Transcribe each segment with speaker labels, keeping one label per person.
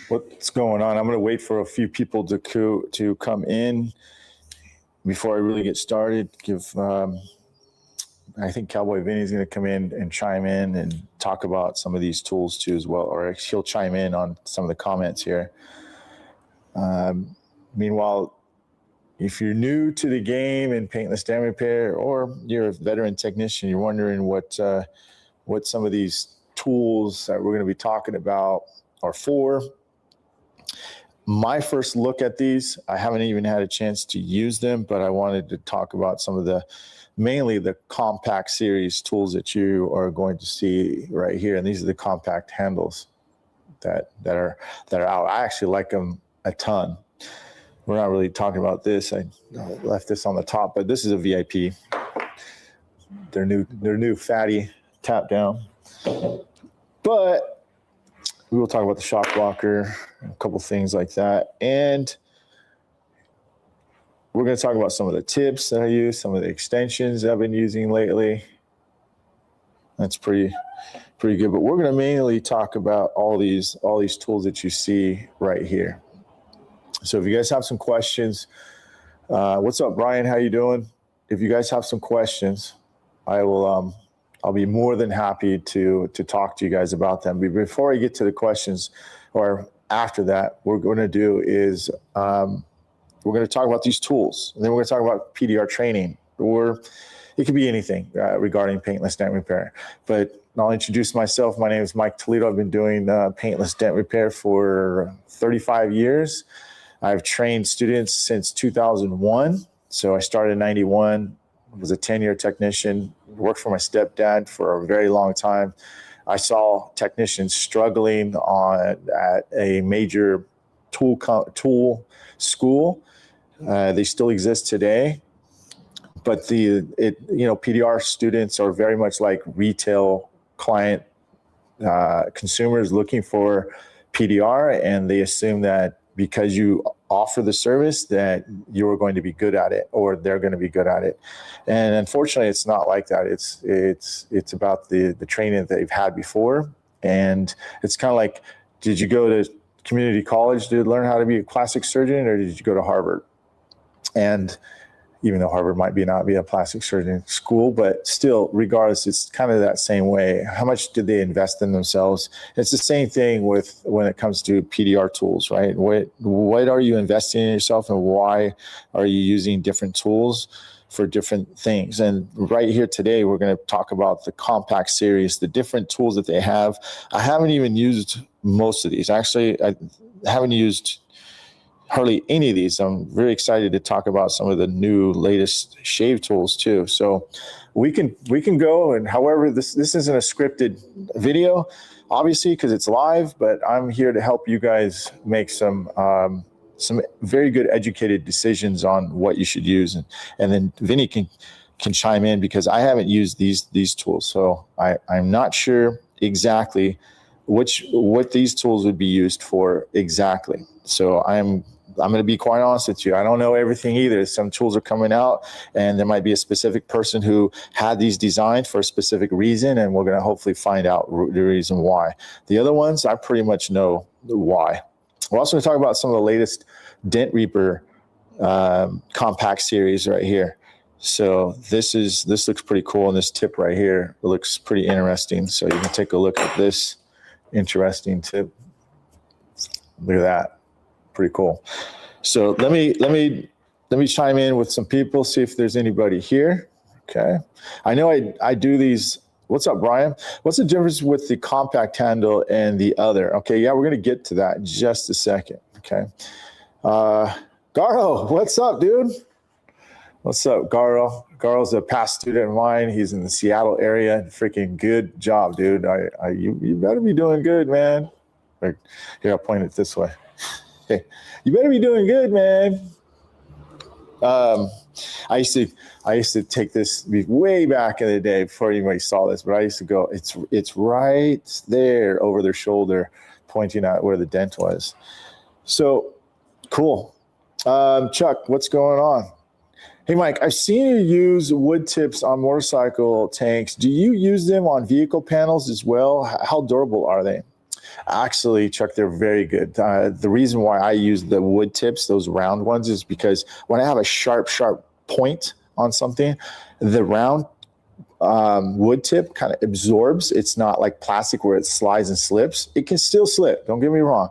Speaker 1: What's going on? I'm going to wait for a few people to come in before I really get started. I think Cowboy Vinny's going to come in and chime in and talk about some of these tools too as well, or he'll chime in on some of the comments here. Meanwhile, if you're new to the game in paintless dam repair, or you're a veteran technician, you're wondering what some of these tools that we're going to be talking about are for. My first look at these, I haven't even had a chance to use them, but I wanted to talk about some of mainly the Compact Series tools that you are going to see right here. And these are the compact handles that are out. I actually like them a ton. We're not really talking about this. I left this on the top, but this is a VIP. They're new fatty tap down. But we will talk about the shock blocker, a couple things like that. And we're going to talk about some of the tips that I use, some of the extensions I've been using lately. That's pretty good. But we're going to mainly talk about all these tools that you see right here. So if you guys have some questions, what's up, Brian? How you doing? If you guys have some questions, I'll be more than happy to talk to you guys about them. But before I get to the questions, or after that, what we're going to do is we're going to talk about these tools, and then we're going to talk about PDR training, or it could be anything regarding paintless dent repair. But I'll introduce myself. My name is Mike Toledo. I've been doing paintless dent repair for 35 years. I've trained students since 2001. So I started in 91, was a 10-year technician, worked for my stepdad for a very long time. I saw technicians struggling at a major tool school. They still exist today, but PDR students are very much like retail client consumers looking for PDR, and they assume that because you offer the service that you're going to be good at it, or they're going to be good at it. And unfortunately, it's not like that. It's about the training that they've had before. And it's kind of like, did you go to community college to learn how to be a plastic surgeon, or did you go to Harvard? And even though Harvard might not be a plastic surgeon school, but still, regardless, it's kind of that same way. How much did they invest in themselves? It's the same thing when it comes to PDR tools, right? What are you investing in yourself, and why are you using different tools for different things? And right here today, we're going to talk about the Compact Series, the different tools that they have. I haven't even used most of these. Actually, I haven't used hardly any of these. I'm very excited to talk about some of the new latest shave tools too. So we can go, and however, this isn't a scripted video, obviously, because it's live, but I'm here to help you guys make some very good educated decisions on what you should use. And then Vinny can chime in, because I haven't used these tools. So I'm not sure exactly what these tools would be used for exactly. So I'm going to be quite honest with you. I don't know everything either. Some tools are coming out, and there might be a specific person who had these designed for a specific reason, and we're going to hopefully find out the reason why. The other ones, I pretty much know why. We're also going to talk about some of the latest Dent Reaper Compact Series right here. So this looks pretty cool, and this tip right here looks pretty interesting. So you can take a look at this interesting tip. Look at that. Pretty cool. So let me chime in with some people, see if there's anybody here. Okay. I know I do these. What's up, Brian? What's the difference with the compact handle and the other? Okay. Yeah, we're going to get to that in just a second. Okay. Garo, what's up, dude? What's up, Garo? Garo's a past student of mine. He's in the Seattle area. Freaking good job, dude. You better be doing good, man. Here, I'll point it this way. Hey, you better be doing good, man. I used to take this way back in the day before anybody saw this, but I used to go, it's right there over their shoulder, pointing out where the dent was. So cool. Chuck, what's going on? Hey, Mike, I've seen you use wood tips on motorcycle tanks. Do you use them on vehicle panels as well? How durable are they? Actually, Chuck, they're very good. The reason why I use the wood tips, those round ones, is because when I have a sharp point on something, the round wood tip kind of absorbs. It's not like plastic where it slides and slips. It can still slip, don't get me wrong,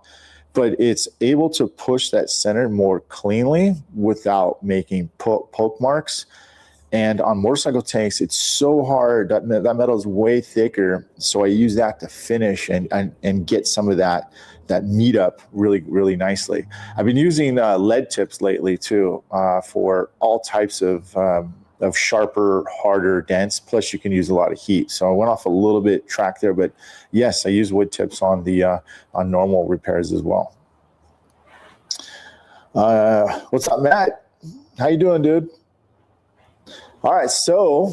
Speaker 1: but it's able to push that center more cleanly without making poke marks. And on motorcycle tanks, it's so hard. That metal is way thicker. So I use that to finish and get some of that meat up really, really nicely. I've been using lead tips lately too for all types of sharper, harder dents. Plus you can use a lot of heat. So I went off a little bit track there, but yes, I use wood tips on the on normal repairs as well. What's up, Matt? How you doing, dude? All right, so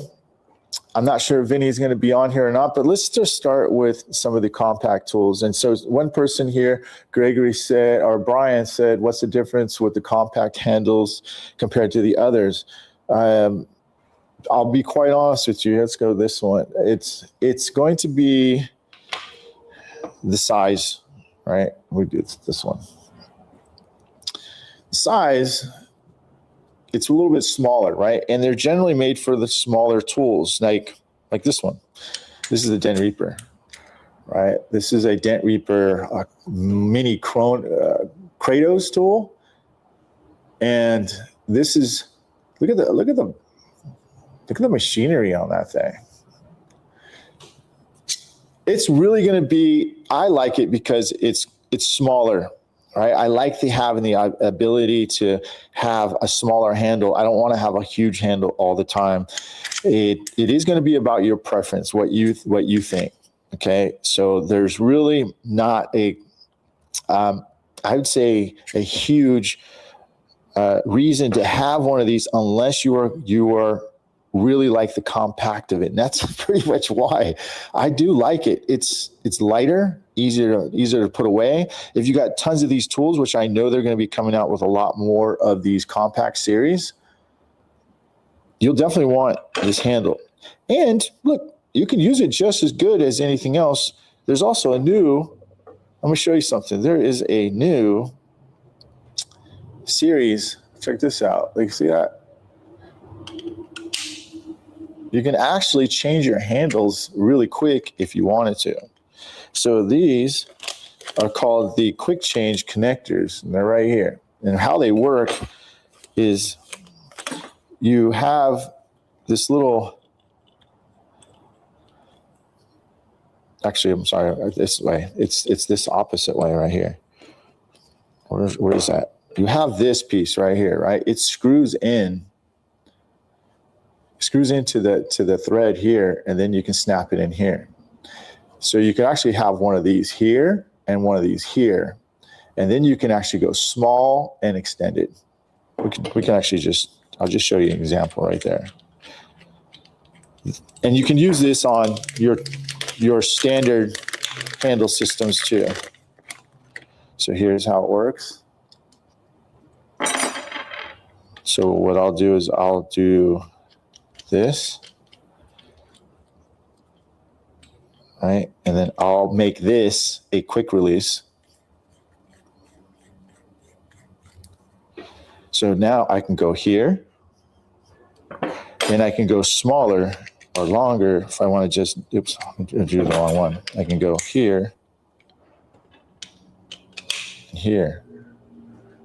Speaker 1: I'm not sure if Vinny's going to be on here or not, but let's just start with some of the compact tools. And so one person here, Gregory said, or Brian said, what's the difference with the compact handles compared to the others? I'll be quite honest with you. Let's go this one. It's going to be the size, right? We do this one. Size, it's a little bit smaller, right? And they're generally made for the smaller tools, like this one. This is a Dent Reaper, right? This is a Dent Reaper mini Kratos tool, and this is look at the machinery on that thing. It's really going to be. I like it because it's smaller. Right? I like having the ability to have a smaller handle. I don't want to have a huge handle all the time. It is going to be about your preference, what you think. Okay, so there's really not I would say a huge reason to have one of these unless you are really like the compact of it. And that's pretty much why I do like it. It's lighter, easier to put away. If you got tons of these tools, which I know they're going to be coming out with a lot more of these compact series, you'll definitely want this handle. And look, you can use it just as good as anything else. There's also I'm going to show you something. There is a new series. Check this out. Like, see that? You can actually change your handles really quick if you wanted to. So these are called the quick change connectors, and they're right here. And how they work is you have this little, actually, I'm sorry, this way. It's this opposite way right here. Where is that? You have this piece right here, right? It screws into the thread here, and then you can snap it in here. So you can actually have one of these here and one of these here, and then you can actually go small and extend it. We can actually I'll just show you an example right there. And you can use this on your standard handle systems too. So here's how it works. So what I'll do is I'll do this, right? And then I'll make this a quick release. So now I can go here, and I can go smaller or longer if I want to just, oops, I drew the wrong one. I can go here and here,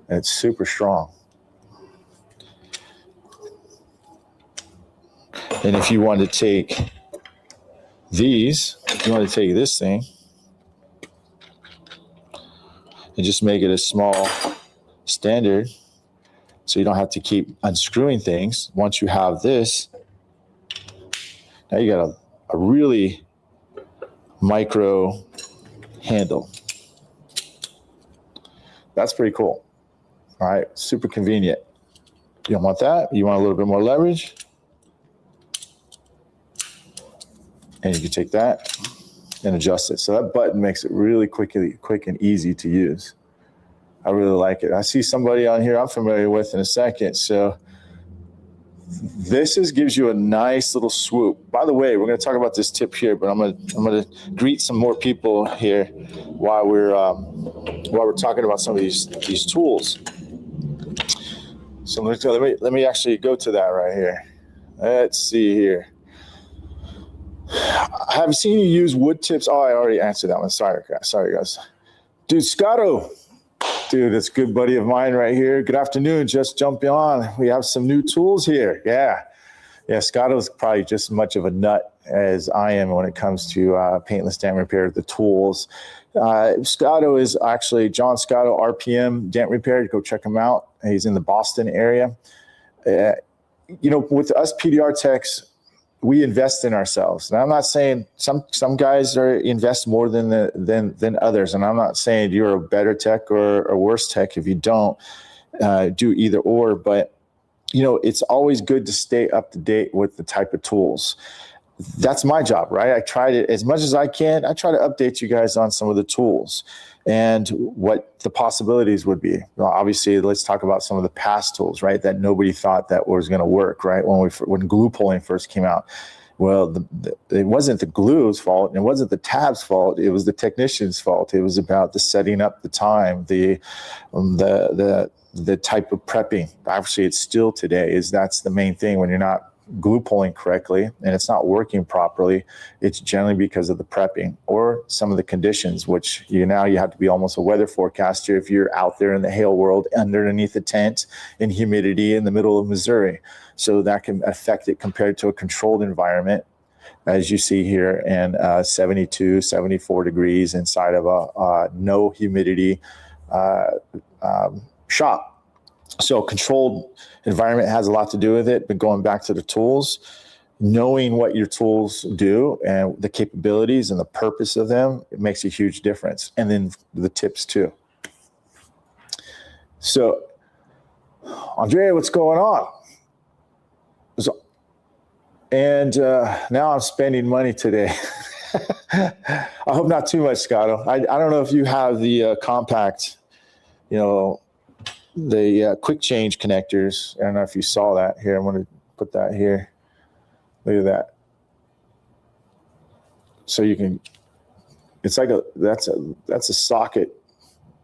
Speaker 1: and it's super strong. And if you want to take these, if you want to take this thing and just make it a small standard, so you don't have to keep unscrewing things. Once you have this, now you got a really micro handle. That's pretty cool. All right, super convenient. You don't want that. You want a little bit more leverage. And you can take that and adjust it. So that button makes it really quick and easy to use. I really like it. I see somebody on here I'm familiar with in a second. So gives you a nice little swoop. By the way, we're going to talk about this tip here, but I'm going to greet some more people here while we're talking about some of these tools. So let me actually go to that right here. Let's see here. I haven't seen you use wood tips. Oh, I already answered that one. Sorry guys. Dude, Scotto. Dude, that's a good buddy of mine right here. Good afternoon. Just jumping on. We have some new tools here. Yeah, Scotto's probably just as much of a nut as I am when it comes to paintless dent repair, the tools. Scotto is actually John Scotto, RPM Dent Repair. Go check him out. He's in the Boston area. With us PDR techs, we invest in ourselves. And I'm not saying some guys invest more than others. And I'm not saying you're a better tech or a worse tech if you don't do either or. But, it's always good to stay up to date with the type of tools. That's my job, right? I try to, as much as I can, I try to update you guys on some of the tools and what the possibilities would be. Well, obviously, let's talk about some of the past tools, right? That nobody thought that was going to work, right? When glue pulling first came out. Well, it wasn't the glue's fault. It wasn't the tab's fault. It was the technician's fault. It was about the setting up the time, the type of prepping. Obviously, it's still today. That's the main thing when you're not glue pulling correctly and it's not working properly. It's generally because of the prepping or some of the conditions, which you have to be almost a weather forecaster if you're out there in the hail world underneath a tent in humidity in the middle of Missouri. So that can affect it compared to a controlled environment, as you see here, in 72, 74 degrees inside of a no humidity shop. So controlled environment has a lot to do with it, but going back to the tools, knowing what your tools do and the capabilities and the purpose of them, it makes a huge difference. And then the tips too. So, Andrea, what's going on? Now I'm spending money today. I hope not too much, Scotto. I don't know if you have the compact, the quick change connectors. I don't know if you saw that here. I'm going to put that here. Look at that. So you can, it's like that's a socket,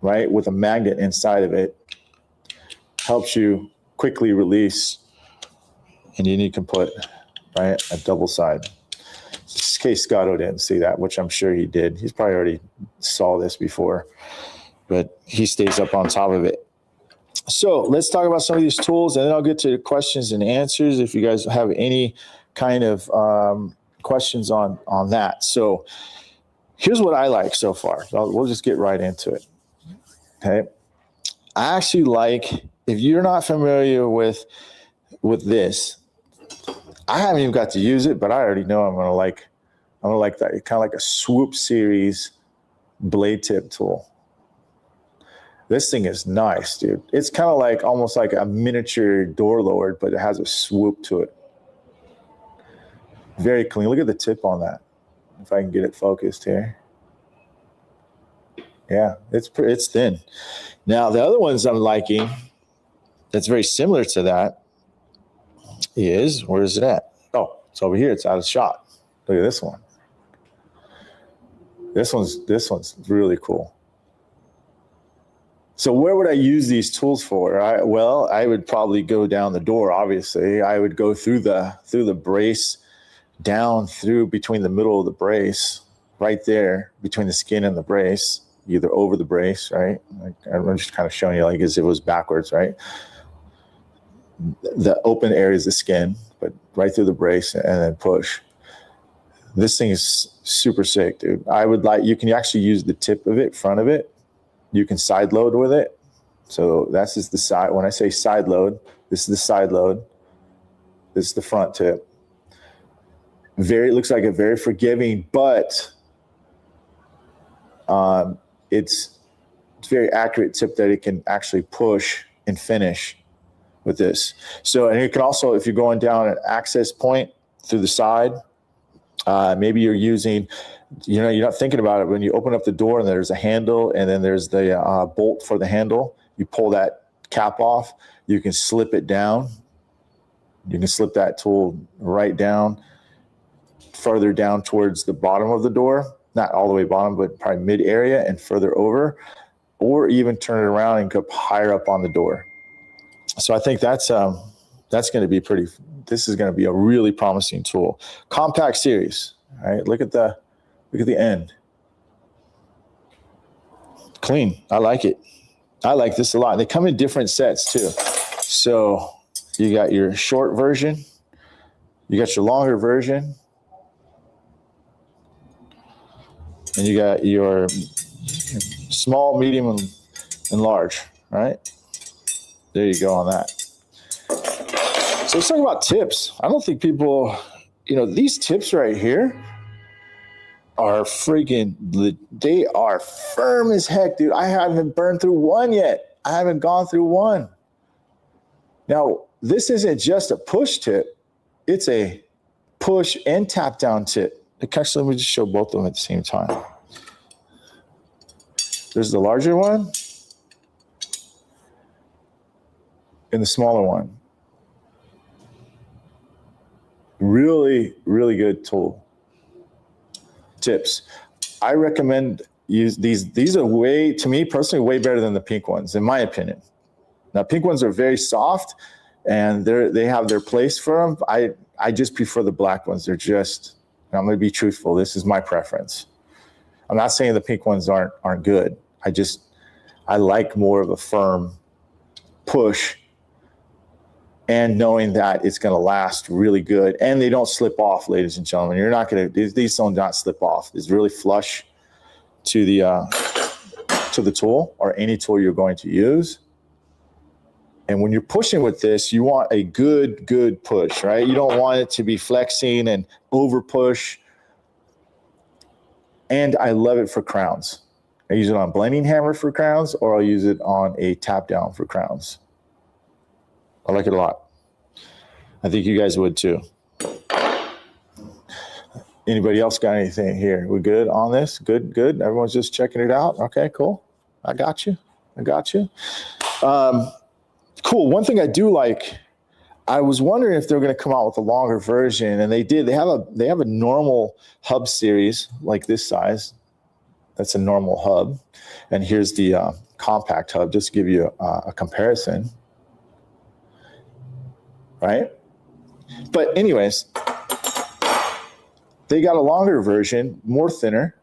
Speaker 1: right? With a magnet inside of it. Helps you quickly release. And then you can put, right, a double side. In case Scotto didn't see that, which I'm sure he did. He's probably already saw this before, but he stays up on top of it. So let's talk about some of these tools, and then I'll get to the questions and answers if you guys have any kind of questions on that. So here's what I like so far. We'll just get right into it. Okay. I actually like, if you're not familiar with this, I haven't even got to use it, but I already know I'm gonna like that. It's kind of like a Swoop series blade tip tool. This thing is nice, dude. It's kind of like almost like a miniature door lower, but it has a swoop to it. Very clean. Look at the tip on that. If I can get it focused here. Yeah, it's thin. Now, the other ones I'm liking that's very similar to that is, where is it at? Oh, it's over here. It's out of shot. Look at this one. This one's really cool. So where would I use these tools for? I would probably go down the door, obviously. I would go through the brace, down through between the middle of the brace, right there, between the skin and the brace, either over the brace, right? I'm just kind of showing you like as if it was backwards, right? The open area is the skin, but right through the brace and then push. This thing is super sick, dude. You can actually use the tip of it, front of it. You can side load with it. So that's just the side. When I say side load, this is the side load. This is the front tip. It looks like a very forgiving, but it's very accurate tip that it can actually push and finish with this. So, and you can also, if you're going down an access point through the side, maybe you're using, you're not thinking about it. When you open up the door and there's a handle and then there's the bolt for the handle, you pull that cap off, you can slip it down You can slip that tool right down, further down towards the bottom of the door, not all the way bottom, but probably mid area and further over, or even turn it around and go higher up on the door. So I think that's going to be this is going to be a really promising tool. Compact Series. All right, look at the end. Clean. I like it. I like this a lot. They come in different sets too. So you got your short version, you got your longer version, and you got your small, medium, and large, right? There you go on that. So let's talk about tips. I don't think people, these tips right here are they are firm as heck, dude. I haven't burned through one yet. I haven't gone through one. Now, this isn't just a push tip. It's a push and tap down tip. Actually, let me just show both of them at the same time. There's the larger one and the smaller one. Really, really good tool. Tips. I recommend use these. These are to me personally, way better than the pink ones, in my opinion. Now, pink ones are very soft, and they have their place for them. I just prefer the black ones. They're just, I'm going to be truthful. This is my preference. I'm not saying the pink ones aren't good. I like more of a firm push, and knowing that it's going to last really good, and they don't slip off, ladies and gentlemen. You're not going to, these don't not slip off. It's really flush to the tool or any tool you're going to use. And when you're pushing with this, you want a good push, right? You don't want it to be flexing and over push. And I love it for crowns. I use it on blending hammer for crowns, or I'll use it on a tap down for crowns. I like it a lot. I think you guys would too. Anybody else got anything here? We good on this? Good. Everyone's just checking it out. Okay, cool. I got you. Cool. One thing I do like, I was wondering if they're going to come out with a longer version, and they did. They have a normal hub series like this size. That's a normal hub, and here's the compact hub, just to give you a comparison. Right? But anyways, they got a longer version, more thinner.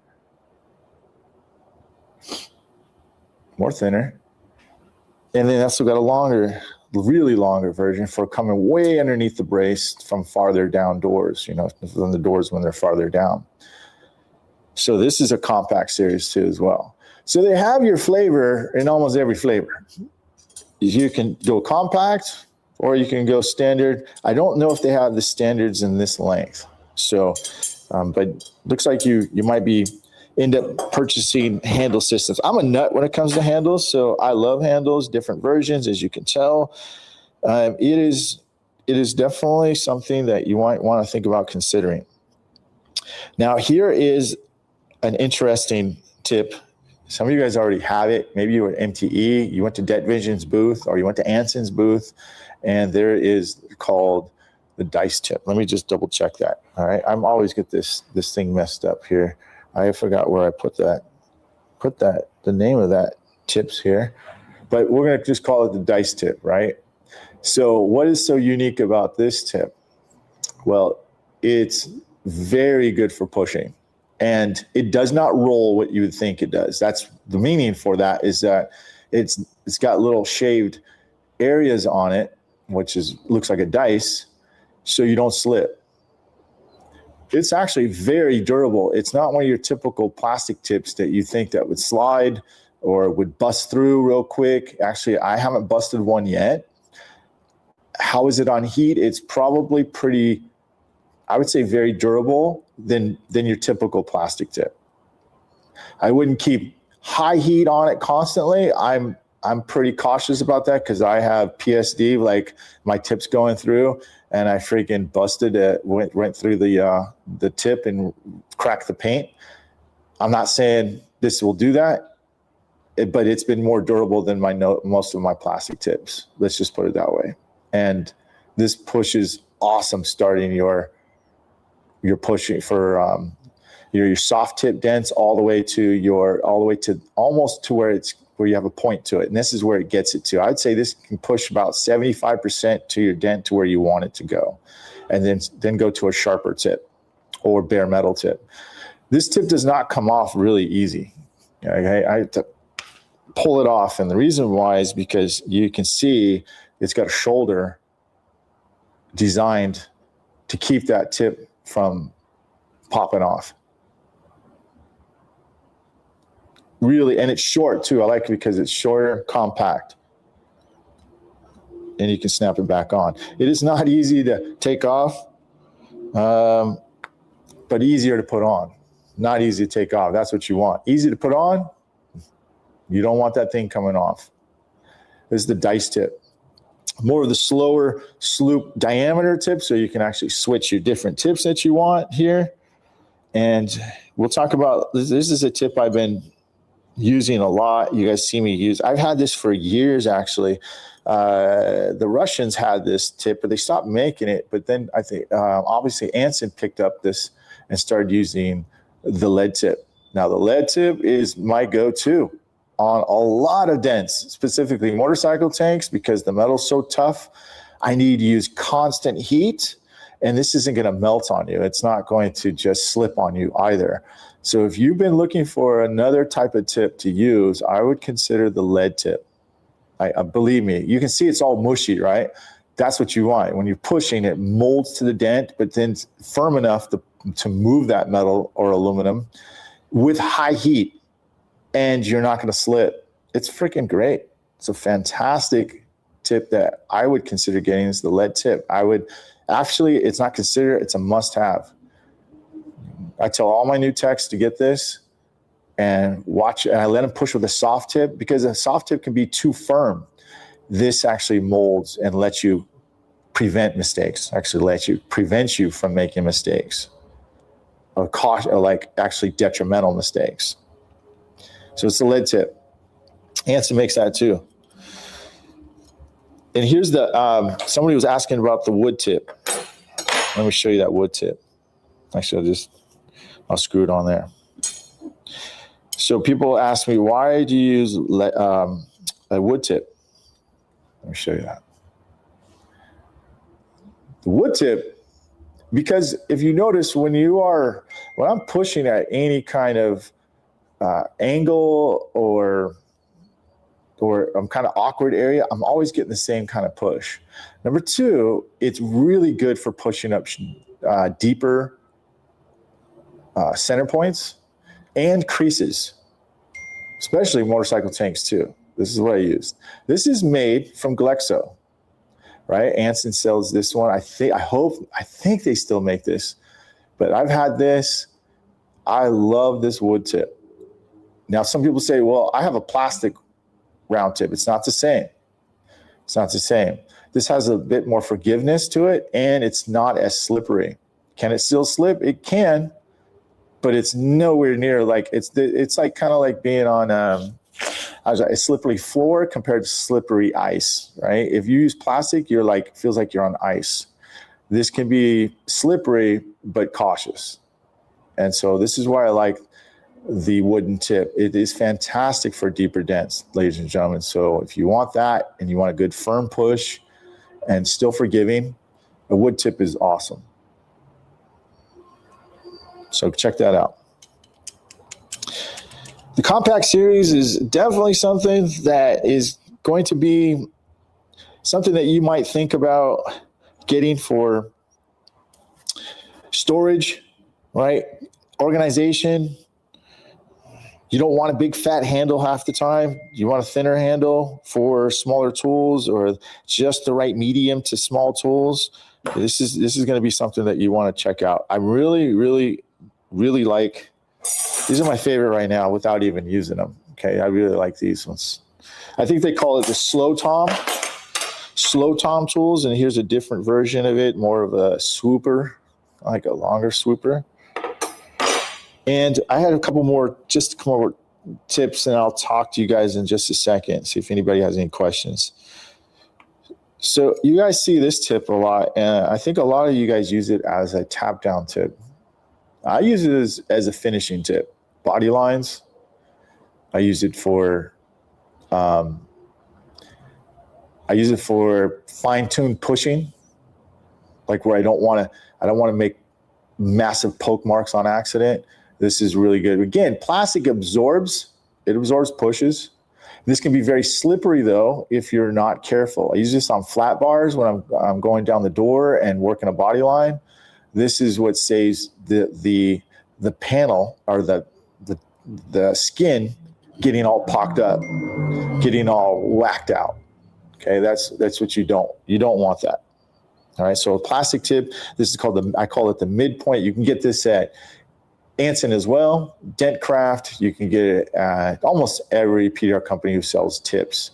Speaker 1: And then also got a really longer version for coming way underneath the brace from farther down doors, from the doors when they're farther down. So this is a compact series too as well. So they have your flavor in almost every flavor. You can go compact, or you can go standard. I don't know if they have the standards in this length. So, but looks like you might end up purchasing handle systems. I'm a nut when it comes to handles, so I love handles, different versions, as you can tell. It is definitely something that you might want to think about considering. Now, here is an interesting tip. Some of you guys already have it. Maybe you were at MTE, you went to Det Vision's booth, or you went to Anson's booth, and there is called the dice tip. Let me just double check that. All right. I'm always get this thing messed up here. I forgot where I put that, the name of that tips here, but we're going to just call it the dice tip, right? So what is so unique about this tip? Well, it's very good for pushing, and it does not roll what you would think it does. That's the meaning for that, is that it's got little shaved areas on it, which looks like a dice, so you don't slip. It's actually very durable. It's not one of your typical plastic tips that you think that would slide or would bust through real quick. Actually, I haven't busted one yet. How is it on heat? It's probably pretty, I would say, very durable than your typical plastic tip. I wouldn't keep high heat on it constantly. I'm pretty cautious about that because I have PSD, like my tips going through, and I freaking busted it, went through the tip and cracked the paint. I'm not saying this will do that, but it's been more durable than most of my plastic tips. Let's just put it that way. And This push is awesome starting your pushing for your soft tip dents all the way to almost to where you have a point to it. And this is where it gets it to. I'd say this can push about 75% to your dent to where you want it to go. And then go to a sharper tip or bare metal tip. This tip does not come off really easy. Okay? I have to pull it off. And the reason why is because you can see it's got a shoulder designed to keep that tip from popping off. Really, and it's short too. I like it because it's shorter, compact, and you can snap it back on. It is not easy to take off, but easier to put on. Not easy to take off. That's what you want. Easy to put on. You don't want that thing coming off. This is the dice tip. More of the slower sloop diameter tip, so you can actually switch your different tips that you want here. And we'll talk about this. This is a tip I've been using a lot. You guys see me use. I've had this for years, actually. The Russians had this tip, but they stopped making it. But then I think obviously Anson picked up this and started using the lead tip. Now the lead tip is my go-to on a lot of dents, specifically motorcycle tanks, because the metal's so tough. I need to use constant heat, and this isn't going to melt on you. It's not going to just slip on you either. So if you've been looking for another type of tip to use, I would consider the lead tip. Believe me, you can see it's all mushy, right? That's what you want. When you're pushing, it molds to the dent, but then it's firm enough to move that metal or aluminum with high heat, and you're not going to slip. It's freaking great. It's a fantastic tip that I would consider getting, is the lead tip. It's not considered, it's a must-have. I tell all my new techs to get this and watch, and I let them push with a soft tip, because a soft tip can be too firm. This actually molds and lets you prevent mistakes, prevents you from making mistakes or like actually detrimental mistakes. So it's the lead tip. Anson makes that too. And here's somebody was asking about the wood tip. Let me show you that wood tip. Actually, I'll screw it on there. So people ask me, why do you use a wood tip? Let me show you that. The wood tip, because if you notice when I'm pushing at any kind of angle or I'm kind of awkward area, I'm always getting the same kind of push. Number two, it's really good for pushing up deeper center points and creases, especially motorcycle tanks too. This is what I used. This is made from Glexo, right? Anson sells this one. I think they still make this, but I've had this. I love this wood tip. Now, some people say, well, I have a plastic round tip. It's not the same. It's not the same. This has a bit more forgiveness to it, and it's not as slippery. Can it still slip? It can, but it's nowhere near like it's like kind of like being on a slippery floor compared to slippery ice, right? If you use plastic, feels like you're on ice. This can be slippery but cautious, and so this is why I like the wooden tip. It is fantastic for deeper dents, ladies and gentlemen. So if you want that and you want a good firm push and still forgiving, a wood tip is awesome. So check that out. The Compact Series is definitely something that is going to be something that you might think about getting for storage, right? Organization. You don't want a big fat handle half the time. You want a thinner handle for smaller tools, or just the right medium to small tools. This is going to be something that you want to check out. I really, really, really like, these are my favorite right now without even using them. Okay, I really like these ones. I think they call it the Slow Tom tools, and here's a different version of it, more of a swooper, like a longer swooper. And I had a couple more tips, and I'll talk to you guys in just a second, see if anybody has any questions. So you guys see this tip a lot, and I think a lot of you guys use it as a tap down tip. I use it as a finishing tip. Body lines. I use it for fine-tuned pushing, like where I don't want to make massive poke marks on accident. This is really good. Again, plastic absorbs pushes. This can be very slippery though if you're not careful. I use this on flat bars when I'm going down the door and working a body line. This is what saves the panel or the skin getting all pocked up, getting all whacked out. Okay, that's what you don't want that. All right, so a plastic tip. This is called I call it the midpoint. You can get this at Anson as well, Dentcraft. You can get it at almost every PDR company who sells tips.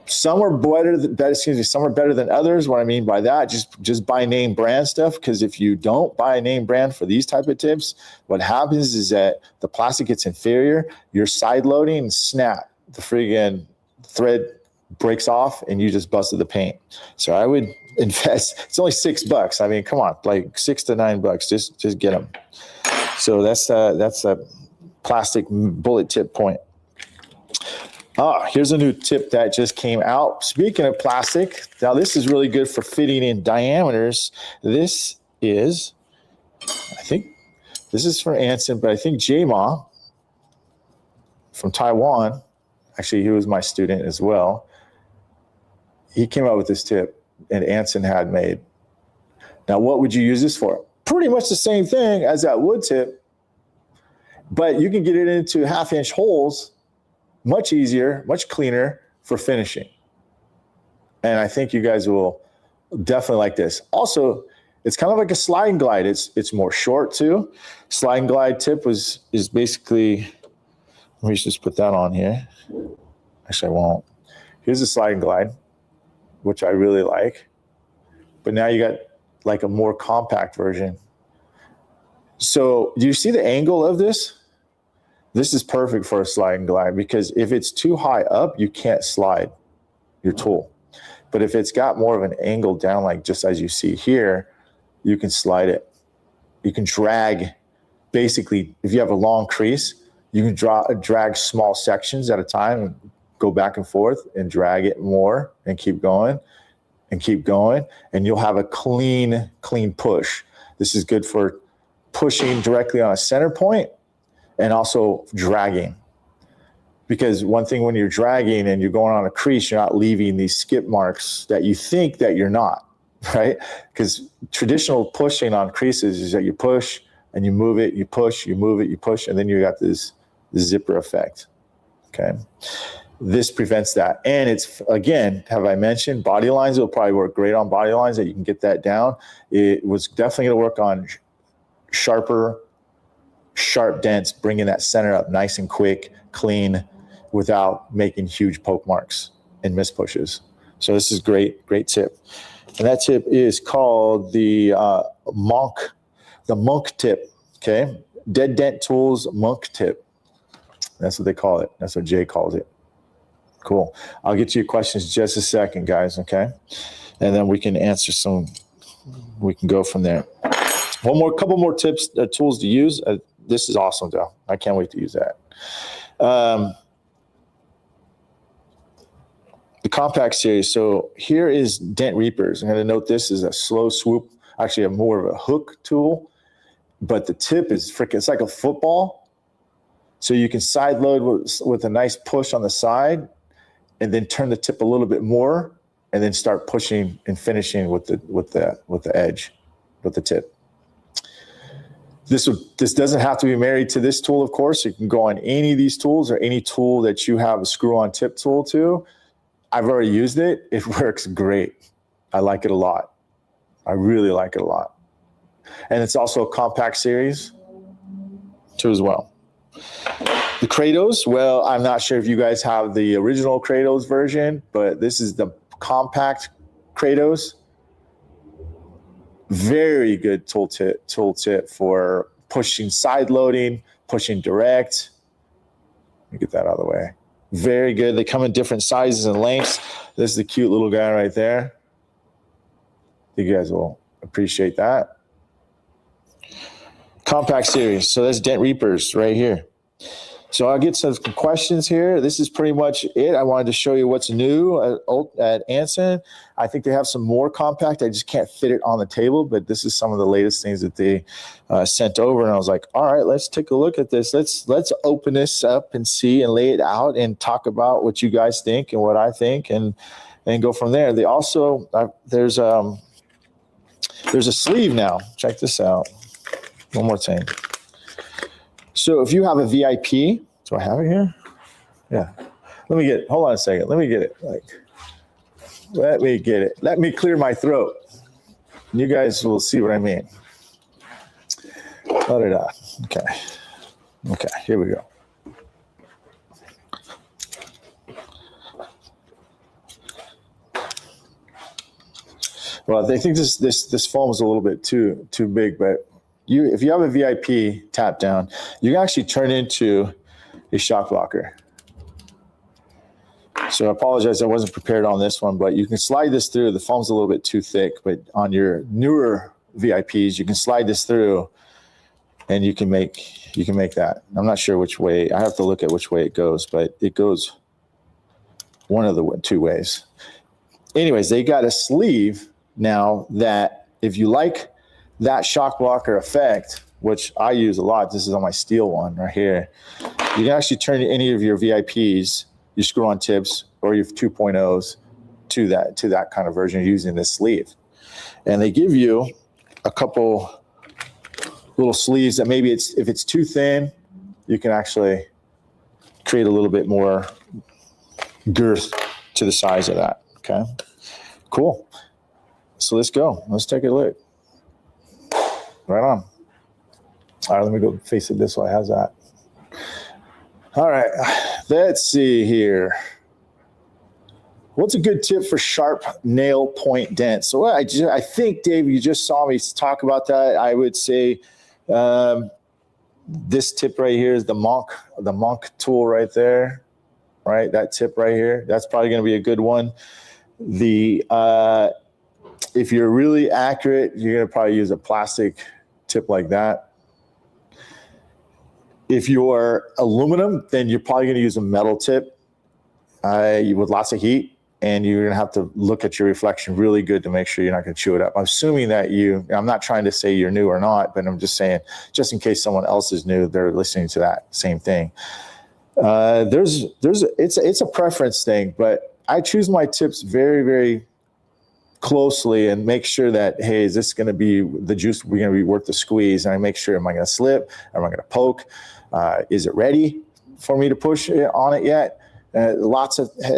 Speaker 1: Some are better than others. What I mean by that, just buy name brand stuff, because if you don't buy a name brand for these type of tips, what happens is that the plastic gets inferior, you're side loading, and snap, the friggin' thread breaks off and you just busted the paint. So I would invest, it's only $6. I mean, come on, like $6 to $9, just get them. So that's a plastic bullet tip point. Here's a new tip that just came out. Speaking of plastic, now this is really good for fitting in diameters. This is for Anson, but I think J-Ma from Taiwan, actually he was my student as well. He came out with this tip and Anson had made. Now what would you use this for? Pretty much the same thing as that wood tip, but you can get it into 1/2-inch holes much easier, much cleaner for finishing. And I think you guys will definitely like this. Also, it's kind of like a slide and glide. It's more short too. Slide and glide tip is basically, let me just put that on here. Actually, I won't. Here's a slide and glide, which I really like. But now you got like a more compact version. So do you see the angle of this? This is perfect for a slide and glide, because if it's too high up, you can't slide your tool. But if it's got more of an angle down, like just as you see here, you can slide it. You can drag, basically, if you have a long crease, you can drag small sections at a time and go back and forth and drag it more and keep going and keep going. And you'll have a clean push. This is good for pushing directly on a center point and also dragging. Because one thing when you're dragging and you're going on a crease, you're not leaving these skip marks that you think that you're not, right? Because traditional pushing on creases is that you push and you move it, you push, you move it, you push, and then you got this zipper effect, okay? This prevents that. And it's, again, have I mentioned, body lines will probably work great on body lines, that you can get that down. It was definitely gonna work on sharp dents, bringing that center up nice and quick, clean, without making huge poke marks and miss pushes. So this is great tip. And that tip is called the monk tip, okay? Dead Dent Tools monk tip. That's what they call it. That's what Jay calls it. Cool. I'll get to your questions just a second, guys, okay? And then we can answer we can go from there. Couple more tips, tools to use. This is awesome, though. I can't wait to use that. The Compact Series. So here is Dent Reapers. I'm going to note this is a slow swoop, actually more of a hook tool, but the tip is it's like a football. So you can side load with a nice push on the side, and then turn the tip a little bit more, and then start pushing and finishing with the edge, with the tip. This doesn't have to be married to this tool, of course. You can go on any of these tools or any tool that you have a screw-on tip tool to. I've already used it. It works great. I like it a lot. I really like it a lot. And it's also a Compact Series too as well. The Kratos, well, I'm not sure if you guys have the original Kratos version, but this is the Compact Kratos. Very good tool tip for pushing side loading, pushing direct. Let me get that out of the way. Very good. They come in different sizes and lengths. This is the cute little guy right there. You guys will appreciate that. Compact Series. So that's Dent Reapers right here. So I'll get some questions here. This is pretty much it. I wanted to show you what's new at Anson. I think they have some more compact. I just can't fit it on the table, but this is some of the latest things that they sent over. And I was like, all right, let's take a look at this. Let's open this up and see and lay it out and talk about what you guys think and what I think and go from there. They also, there's a sleeve now. Check this out. One more thing. So if you have a VIP, do I have it here? Yeah. Let me get it. Hold on a second. Let me get it. Let me get it. Let me clear my throat. You guys will see what I mean. Okay. Okay, here we go. Well, they think this foam is a little bit too big, but if you have a VIP tap down, you can actually turn into a shock blocker. So I apologize, I wasn't prepared on this one, but you can slide this through. The foam's a little bit too thick, but on your newer VIPs, you can slide this through and you can make that. I'm not sure which way. I have to look at which way it goes, but it goes one of the two ways. Anyways, they got a sleeve now that if you like that shock blocker effect, which I use a lot, this is on my steel one right here, you can actually turn any of your VIPs, your screw-on tips or your 2.0s to that kind of version using this sleeve. And they give you a couple little sleeves that maybe if it's too thin, you can actually create a little bit more girth to the size of that. Okay, cool. So let's go. Let's take a look. Right on. All right, let me go face it this way. How's that? All right, let's see here. What's a good tip for sharp nail point dents? So I think, Dave, you just saw me talk about that. I would say this tip right here is the Monk tool right there, right? That tip right here. That's probably going to be a good one. If you're really accurate, you're going to probably use a plastic tip like that. If you're aluminum, then you're probably going to use a metal tip with lots of heat, and you're going to have to look at your reflection really good to make sure you're not going to chew it up. I'm assuming that I'm not trying to say you're new or not, but I'm just saying, just in case someone else is new, they're listening to that same thing. It's a preference thing, but I choose my tips very, very closely and make sure that, hey, is this going to be the juice we're going to be worth the squeeze? And I make sure, am I going to slip? Am I going to poke? Is it ready for me to push on it yet? It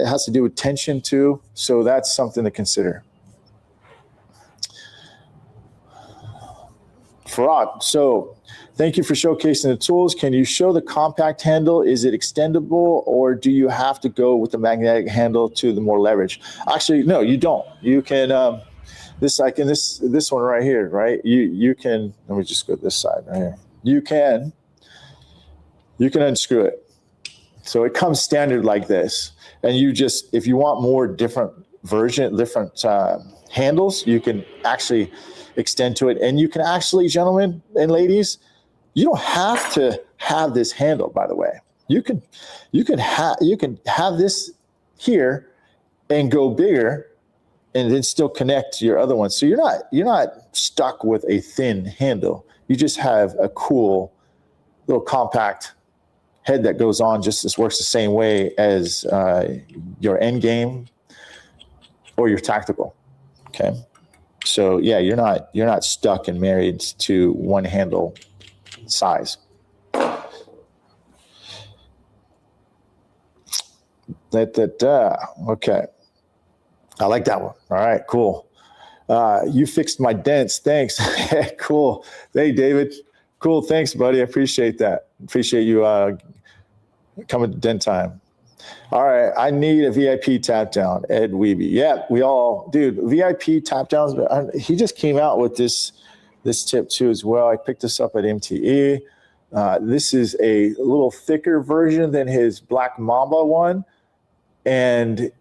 Speaker 1: has to do with tension too. So that's something to consider. Farad, so thank you for showcasing the tools. Can you show the compact handle? Is it extendable, or do you have to go with the magnetic handle to the more leverage? Actually, no, you don't. You can, this one right here, right? You can, let me just go to this side right here. You can unscrew it. So it comes standard like this. And you just, if you want more different handles, you can actually extend to it. And you can actually, gentlemen and ladies, you don't have to have this handle, by the way. You can have this here and go bigger and then still connect to your other one. So you're not stuck with a thin handle. You just have a cool little compact head that goes on, just works the same way as your end game or your tactical. Okay. So yeah, you're not stuck and married to one handle size. Okay. I like that one. All right, cool. You fixed my dents. Thanks. Cool. Hey, David. Cool. Thanks, buddy. I appreciate that. Appreciate you coming to dent time. All right. I need a VIP tap down. Ed Weeby. Yeah, dude, VIP tap downs. He just came out with this tip too as well. I picked this up at MTE. This is a little thicker version than his Black Mamba one. And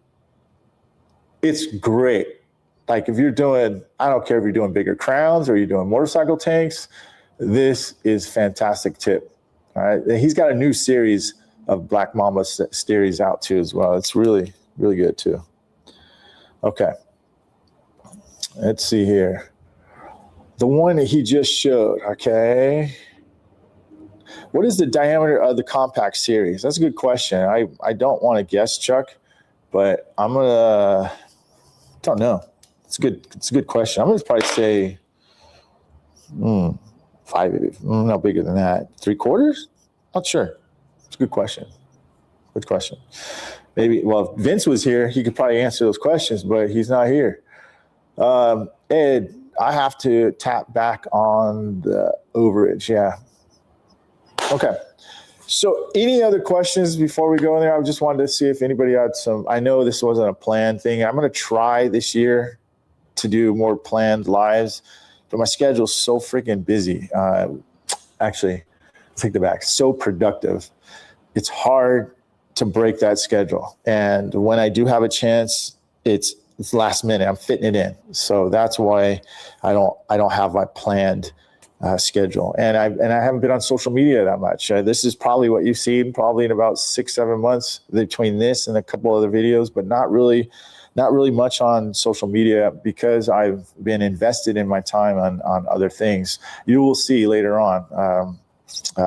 Speaker 1: it's great. Like if you're doing, I don't care if you're doing bigger crowns or you're doing motorcycle tanks, this is fantastic tip. All right. And he's got a new series of Black Mamba series out too as well. It's really, really good too. Okay. Let's see here. The one that he just showed, okay. What is the diameter of the Compact Series? That's a good question. I don't want to guess, Chuck, but I'm gonna, don't know. It's a good question. I'm gonna probably say 5, no bigger than that. 3/4? Not sure. It's a good question. Good question. Maybe, well, if Vince was here, he could probably answer those questions, but he's not here. Ed, I have to tap back on the overage. Yeah. Okay. So any other questions before we go in there? I just wanted to see if anybody had some. I know this wasn't a planned thing. I'm going to try this year to do more planned lives, but my schedule's so freaking busy. Actually, take that back. So productive. It's hard to break that schedule. And when I do have a chance, it's last minute. I'm fitting it in. So that's why I don't have my planned schedule. And I haven't been on social media that much. This is probably what you've seen probably in about 6-7 months between this and a couple other videos, but not really much on social media because I've been invested in my time on other things. You will see later on.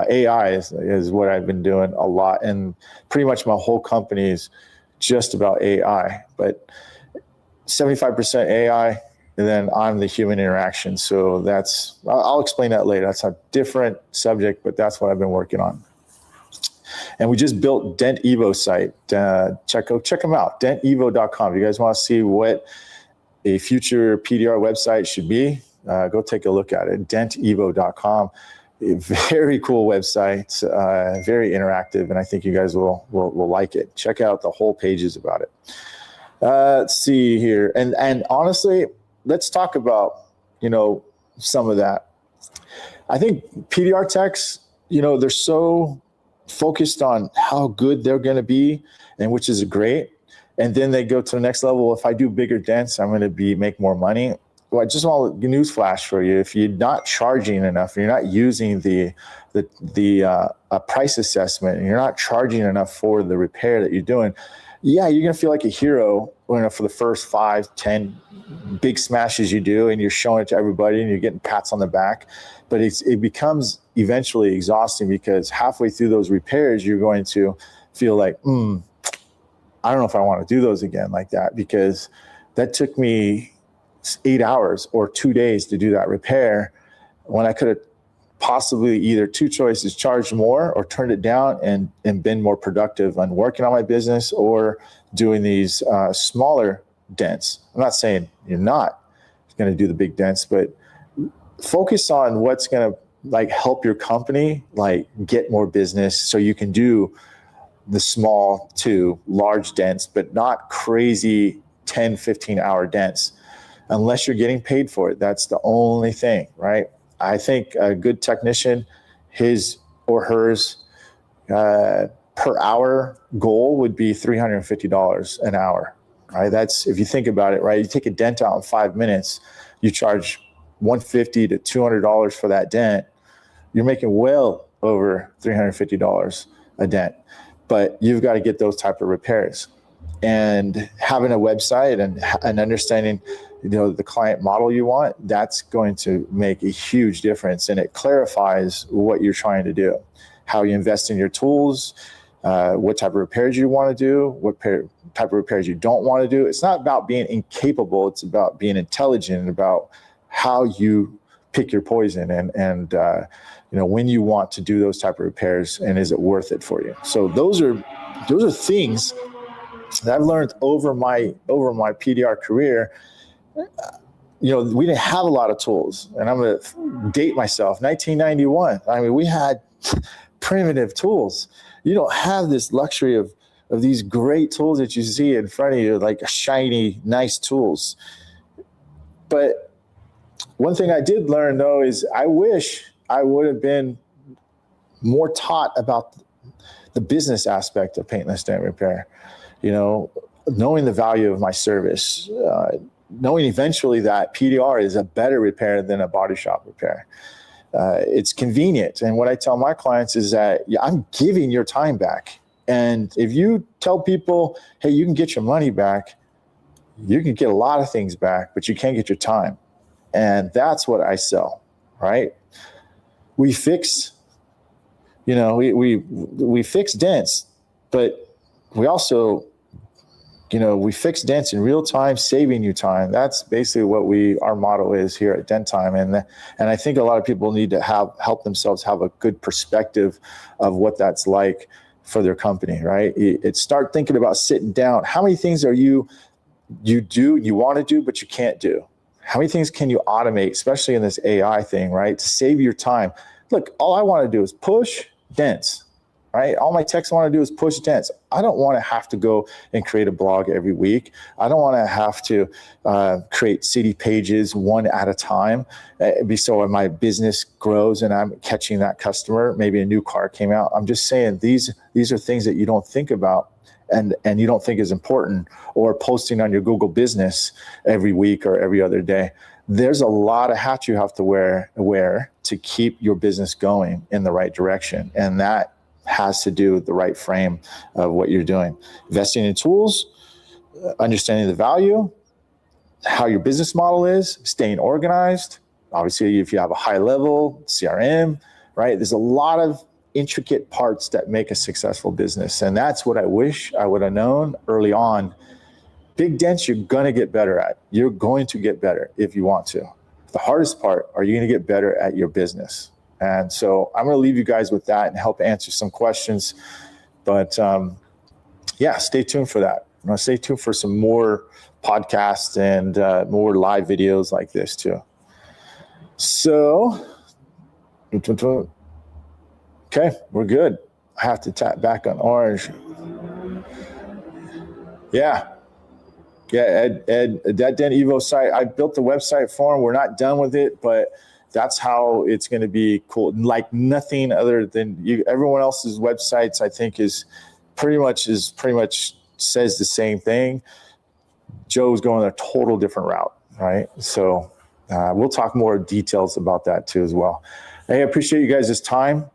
Speaker 1: AI is what I've been doing a lot, and pretty much my whole company is just about AI, but 75% AI, and then I'm the human interaction. So I'll explain that later. That's a different subject, but that's what I've been working on. And we just built Dent Evo site. Check them out, dentevo.com. If you guys want to see what a future PDR website should be, go take a look at it, dentevo.com. A very cool website, very interactive, and I think you guys will like it. Check out the whole pages about it. Let's see here, and honestly, let's talk about some of that. I think PDR techs, they're so focused on how good they're going to be, and which is great, and then they go to the next level. If I do bigger dents, I'm going to make more money. Well, I just want a news flash for you. If you're not charging enough, you're not using the price assessment, and you're not charging enough for the repair that you're doing, yeah, you're going to feel like a hero for the first 5, 10 big smashes you do, and you're showing it to everybody, and you're getting pats on the back. But it becomes eventually exhausting because halfway through those repairs, you're going to feel like, I don't know if I want to do those again like that, because that took me 8 hours or 2 days to do that repair when I could have possibly either two choices: charged more or turned it down and been more productive on working on my business or doing these smaller dents. I'm not saying you're not going to do the big dents, but focus on what's going to help your company get more business so you can do the small to large dents, but not crazy 10, 15-hour dents. Unless you're getting paid for it, that's the only thing, right? I think a good technician, his or hers per hour goal would be $350 an hour, right? That's, if you think about it, right? You take a dent out in 5 minutes, you charge $150 to $200 for that dent. You're making well over $350 a dent, but you've got to get those type of repairs. And having a website and understanding the client model you want, that's going to make a huge difference. And it clarifies what you're trying to do, how you invest in your tools, what type of repairs you want to do, what type of repairs you don't want to do. It's not about being incapable. It's about being intelligent, about how you pick your poison and when you want to do those type of repairs, and is it worth it for you? So those are things that I've learned over my PDR career. We didn't have a lot of tools, and I'm going to date myself. 1991. I mean, we had primitive tools. You don't have this luxury of these great tools that you see in front of you, like shiny, nice tools. But one thing I did learn, though, is I wish I would have been more taught about the business aspect of paintless dent repair. Knowing the value of my service, knowing eventually that PDR is a better repair than a body shop repair. It's convenient. And what I tell my clients is that I'm giving your time back. And if you tell people, hey, you can get your money back, you can get a lot of things back, but you can't get your time. And that's what I sell, right? We fix, we fix dents, but we also, we fix dents in real time, saving you time. That's basically what our motto is here at Dent Time. And I think a lot of people need to help themselves have a good perspective of what that's like for their company, right? Start thinking about sitting down. How many things are you want to do, but you can't do? How many things can you automate, especially in this AI thing, right? To save your time. Look, all I want to do is push dents, right? All my techs want to do is push dents. I don't want to have to go and create a blog every week. I don't want to have to create city pages one at a time. So when my business grows and I'm catching that customer, maybe a new car came out. I'm just saying these are things that you don't think about and you don't think is important, or posting on your Google business every week or every other day. There's a lot of hats you have to wear to keep your business going in the right direction. And that has to do with the right frame of what you're doing. Investing in tools, understanding the value, how your business model is, staying organized. Obviously, if you have a high level CRM, right? There's a lot of intricate parts that make a successful business. And that's what I wish I would have known early on. Big dents, you're going to get better at. You're going to get better if you want to. The hardest part, are you going to get better at your business? And so I'm going to leave you guys with that and help answer some questions. But stay tuned for that. Stay tuned for some more podcasts and more live videos like this too. So, okay, we're good. I have to tap back on orange. Yeah, Ed, that Dent Evo site, I built the website for him. We're not done with it, but that's how it's going to be cool. Like nothing other than everyone else's websites, I think is pretty much says the same thing. Joe's going a total different route, right? So we'll talk more details about that too as well. Hey, I appreciate you guys' time.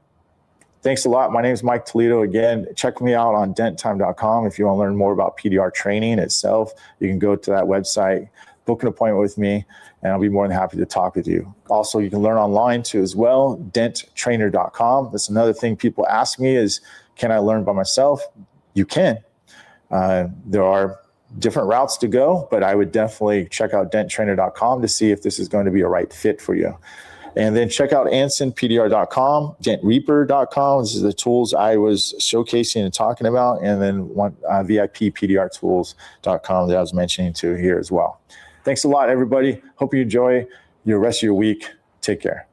Speaker 1: Thanks a lot. My name is Mike Toledo. Again, check me out on denttime.com. If you want to learn more about PDR training itself, you can go to that website, book an appointment with me, and I'll be more than happy to talk with you. Also, you can learn online too as well, denttrainer.com. That's another thing people ask me is, can I learn by myself? You can. There are different routes to go, but I would definitely check out denttrainer.com to see if this is going to be a right fit for you. And then check out AnsonPDR.com, DentReaper.com. This is the tools I was showcasing and talking about. And then VIPPDRtools.com that I was mentioning to here as well. Thanks a lot, everybody. Hope you enjoy your rest of your week. Take care.